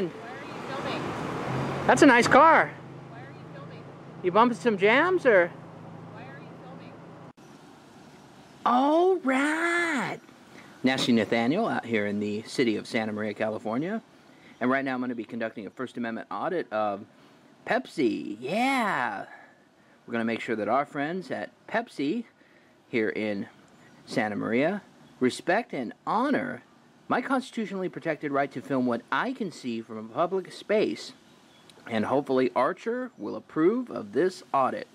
doing? Why are you filming? That's a nice car. Why are you filming? You bumping some jams or? Why are you filming? All right. Nasty Nathaniel out here in the city of Santa Maria, California. And right now I'm going to be conducting a First Amendment audit of Pepsi. Yeah. We're going to make sure that our friends at Pepsi here in Santa Maria respect and honor my constitutionally protected right to film what I can see from a public space. And hopefully Archer will approve of this audit.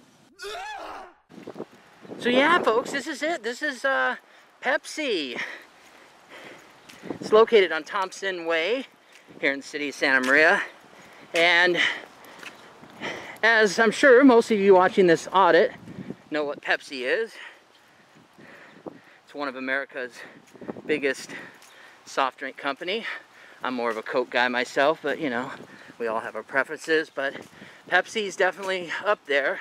So yeah, folks, this is it. This is Pepsi. It's located on Thompson Way here in the city of Santa Maria. And as I'm sure most of you watching this audit know what Pepsi is. It's one of America's biggest soft drink company. I'm more of a Coke guy myself, but you know, we all have our preferences, but Pepsi's definitely up there.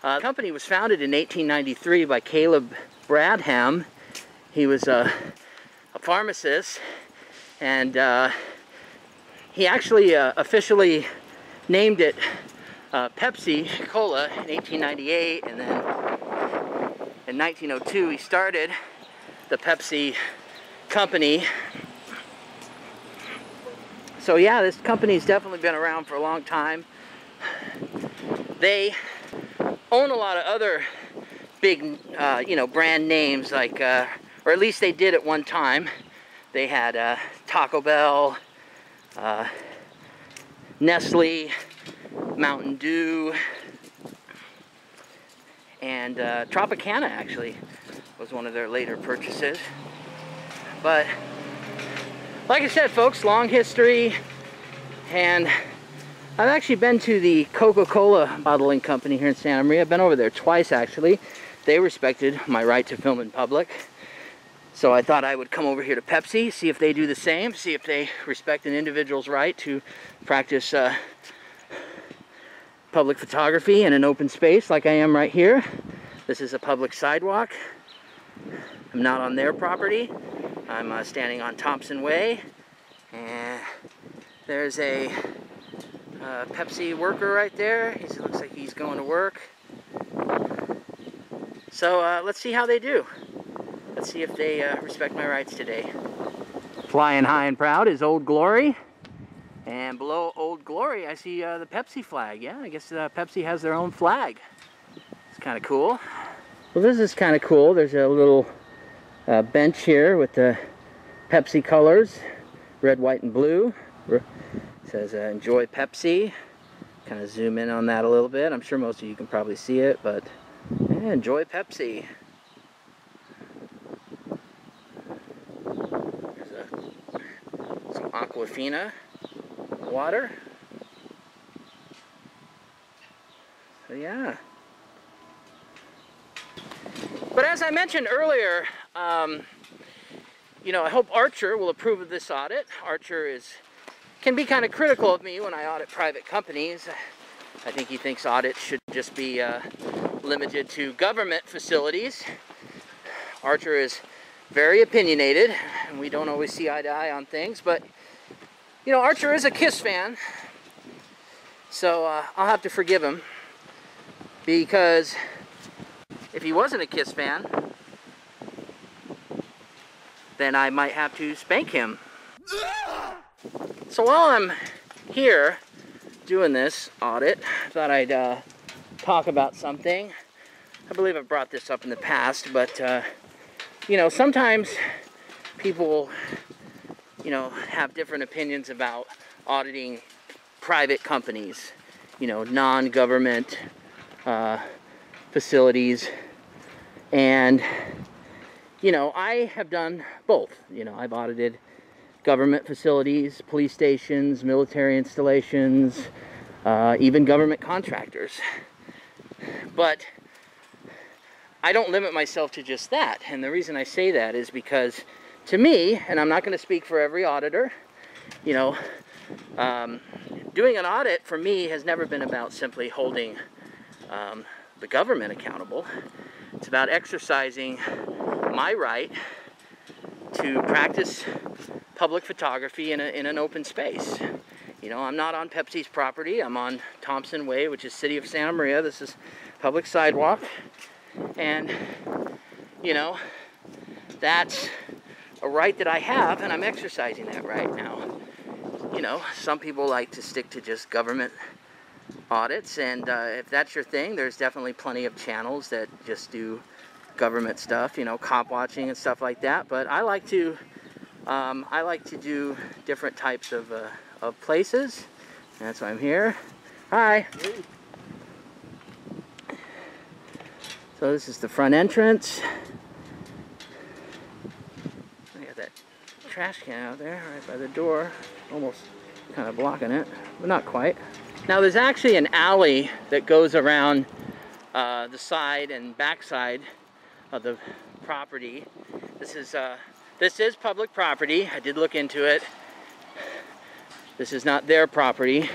The company was founded in 1893 by Caleb Bradham. He was a pharmacist, and he actually officially named it Pepsi Cola in 1898, and then in 1902 he started the Pepsi company. So yeah, this company's definitely been around for a long time. They own a lot of other big, you know, brand names, like, or at least they did at one time. They had Taco Bell, Nestle, Mountain Dew, and Tropicana actually was one of their later purchases. But like I said, folks, long history, and I've actually been to the Coca-Cola bottling company here in Santa Maria. I've been over there twice actually. They respected my right to film in public. So I thought I would come over here to Pepsi, see if they do the same, see if they respect an individual's right to practice public photography in an open space like I am right here. This is a public sidewalk. I'm not on their property. I'm standing on Thompson Way, and there's a Pepsi worker right there. He looks like he's going to work. So let's see how they do. Let's see if they respect my rights today. Flying high and proud is Old Glory. And below Old Glory, I see the Pepsi flag. Yeah, I guess Pepsi has their own flag. It's kind of cool. Well, this is kind of cool. There's a little bench here with the Pepsi colors, red, white, and blue. It says enjoy Pepsi. Kind of zoom in on that a little bit. I'm sure most of you can probably see it, but yeah, enjoy Pepsi. There's some Aquafina water. So yeah. But as I mentioned earlier, you know, I hope Archer will approve of this audit. Archer can be kind of critical of me when I audit private companies. I think he thinks audits should just be limited to government facilities. Archer is very opinionated, and we don't always see eye to eye on things, but you know, Archer is a Kiss fan, so I'll have to forgive him, because if he wasn't a Kiss fan, then I might have to spank him. So while I'm here doing this audit, I thought I'd talk about something. I believe I've brought this up in the past, but you know, sometimes people, you know, have different opinions about auditing private companies, you know, non-government facilities. And you know, I have done both. You know, I've audited government facilities, police stations, military installations, even government contractors. But I don't limit myself to just that. And the reason I say that is because, to me, and I'm not going to speak for every auditor, you know, doing an audit for me has never been about simply holding the government accountable. It's about exercising my right to practice public photography in an open space. You know, I'm not on Pepsi's property. I'm on Thompson Way, which is City of Santa Maria. This is public sidewalk. And, you know, that's a right that I have, and I'm exercising that right now. You know, some people like to stick to just government audits, and if that's your thing, there's definitely plenty of channels that just do government stuff, you know, cop watching and stuff like that. But I like to do different types of places. And that's why I'm here. Hi. So this is the front entrance. I got that trash can out there right by the door, almost kind of blocking it, but not quite. Now there's actually an alley that goes around the side and back side of the property. This is public property. I did look into it. This is not their property,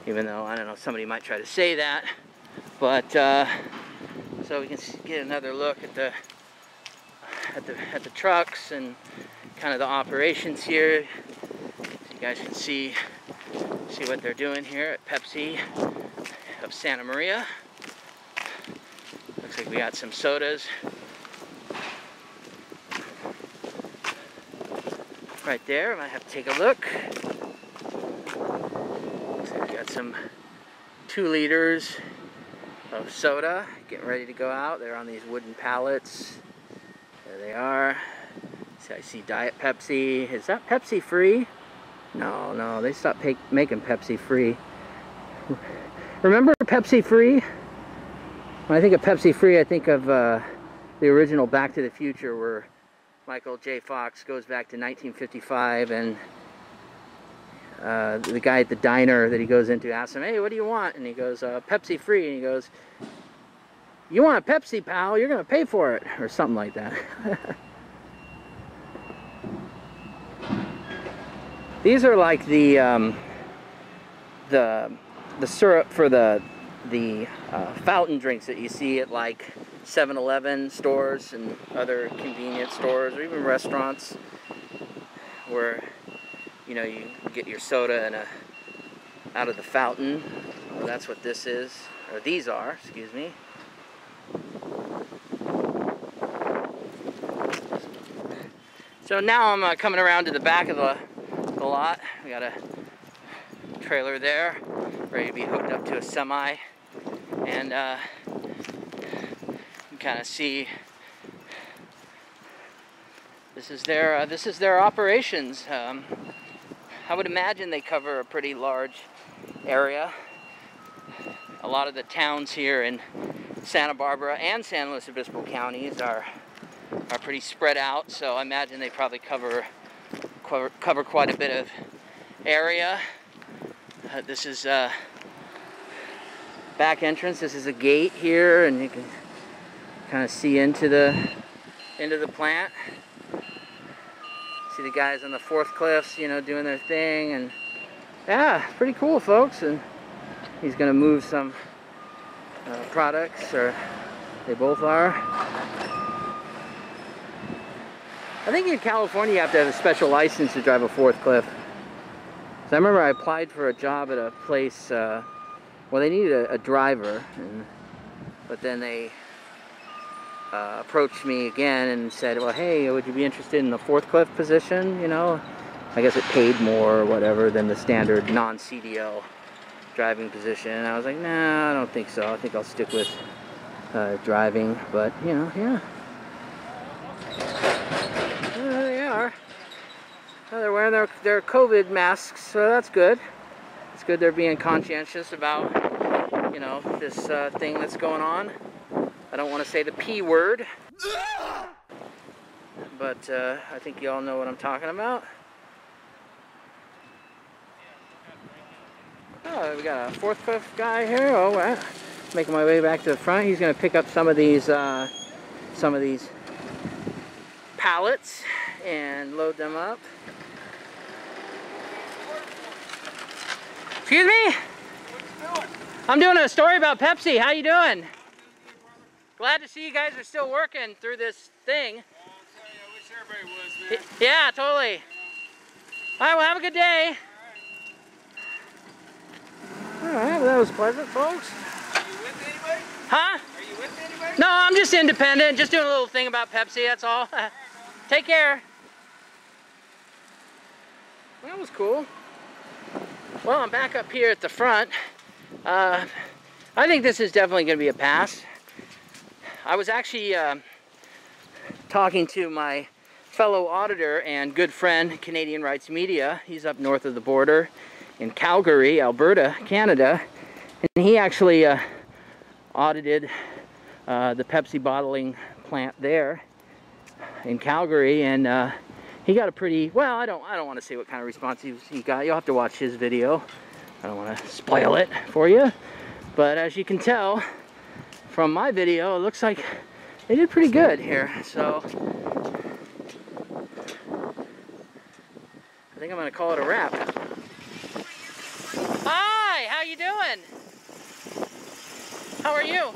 even though I don't know, somebody might try to say that. But so we can get another look at the trucks and kind of the operations here. So you guys can see what they're doing here at Pepsi of Santa Maria. Looks like we got some sodas right there. I might have to take a look. So we got some 2 liters of soda getting ready to go out. They're on these wooden pallets. There they are. So I see Diet Pepsi. Is that Pepsi free? No, they stopped making Pepsi free. Remember Pepsi free? When I think of Pepsi free, I think of the original Back to the Future, where Michael J. Fox goes back to 1955, and the guy at the diner that he goes into asks him, "Hey, what do you want?" And he goes, "Pepsi free." And he goes, "You want a Pepsi, pal? You're gonna pay for it," or something like that. These are like the syrup for the fountain drinks that you see at like 7-Eleven stores and other convenience stores, or even restaurants, where you know you get your soda out of the fountain. Well, that's what this is, or these are. Excuse me. So now I'm coming around to the back of the lot. We got a trailer there, ready to be hooked up to a semi, and you can kind of see this is their operations. I would imagine they cover a pretty large area. A lot of the towns here in Santa Barbara and San Luis Obispo counties are pretty spread out, so I imagine they probably cover quite a bit of area. This is back entrance. This is a gate here, and you can kind of see into the plant. See the guys on the forklifts, you know, doing their thing, and yeah, pretty cool, folks. And he's gonna move some products, or they both are. I think in California you have to have a special license to drive a forklift. So I remember I applied for a job at a place, well, they needed a driver, but then they approached me again and said, well, hey, would you be interested in the forklift position? You know, I guess it paid more or whatever than the standard non-CDL driving position. And I was like, nah, I don't think so. I think I'll stick with driving, but you know, yeah. There they are. Oh, they're wearing their COVID masks, so that's good. It's good they're being conscientious about, you know, this thing that's going on. I don't want to say the P word, but I think you all know what I'm talking about. Oh, we got a forklift guy here. Oh, wow. Making my way back to the front. He's going to pick up some of these pallets and load them up. Excuse me? What you doing? I'm doing a story about Pepsi. How you doing? Glad to see you guys are still working through this thing. I'll tell you, I wish everybody was, man. Yeah, totally. All right, well, have a good day. was pleasant, folks. Are you with anybody? Huh? Are you with anybody? No, I'm just independent. Just doing a little thing about Pepsi, that's all. Take care. That was cool. Well, I'm back up here at the front. I think this is definitely going to be a pass. I was actually talking to my fellow auditor and good friend, Canadian Rights Media. He's up north of the border in Calgary, Alberta, Canada. And he actually audited the Pepsi bottling plant there in Calgary, and he got a pretty, well, I don't want to say what kind of response he got. You'll have to watch his video. I don't want to spoil it for you. But as you can tell from my video, it looks like they did pretty good here. So I think I'm going to call it a wrap. Hi, how you doing? How are you?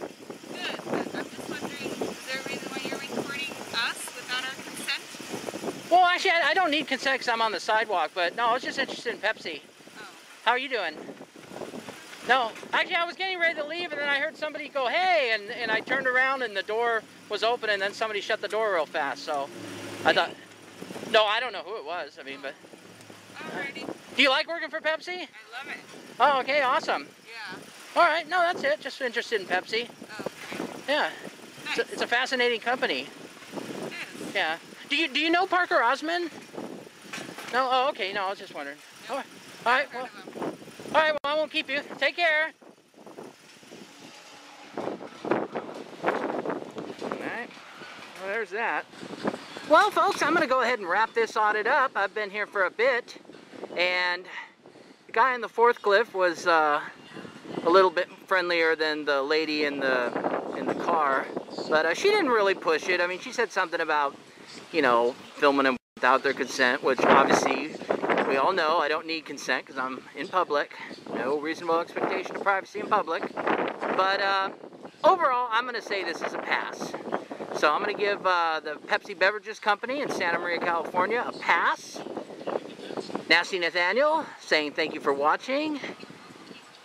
Good. I'm just wondering, is there a reason why you're recording us without our consent? Well, actually, I don't need consent because I'm on the sidewalk, but no, I was just interested in Pepsi. Oh. How are you doing? No, actually, I was getting ready to leave, and then I heard somebody go, hey, and I turned around, and the door was open, and then somebody shut the door real fast, so I thought, no, I don't know who it was, I mean, but. Alrighty. Do you like working for Pepsi? I love it. Oh, okay, awesome. Yeah. All right, no, that's it, just interested in Pepsi. Oh, okay. Yeah, Nice. it's a fascinating company. It is. Yeah. Do you know Parker Osmond? No? Oh, okay. No, I was just wondering. Nope. All right. Heard Well, of them. all right. Well, I won't keep you. Take care. All right. Well, there's that. Well, folks, I'm going to go ahead and wrap this audit up. I've been here for a bit, and the guy in the fourth cliff was a little bit friendlier than the lady in the car, but she didn't really push it. I mean, she said something about, you know, filming them without their consent, which obviously we all know I don't need consent because I'm in public. No reasonable expectation of privacy in public. But overall, I'm going to say this is a pass. So I'm going to give the Pepsi Beverages Company in Santa Maria, California a pass. Nasty Nathaniel saying thank you for watching.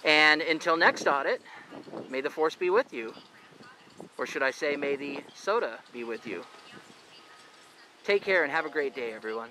And until next audit, may the force be with you. Or should I say, may the soda be with you. Take care and have a great day, everyone.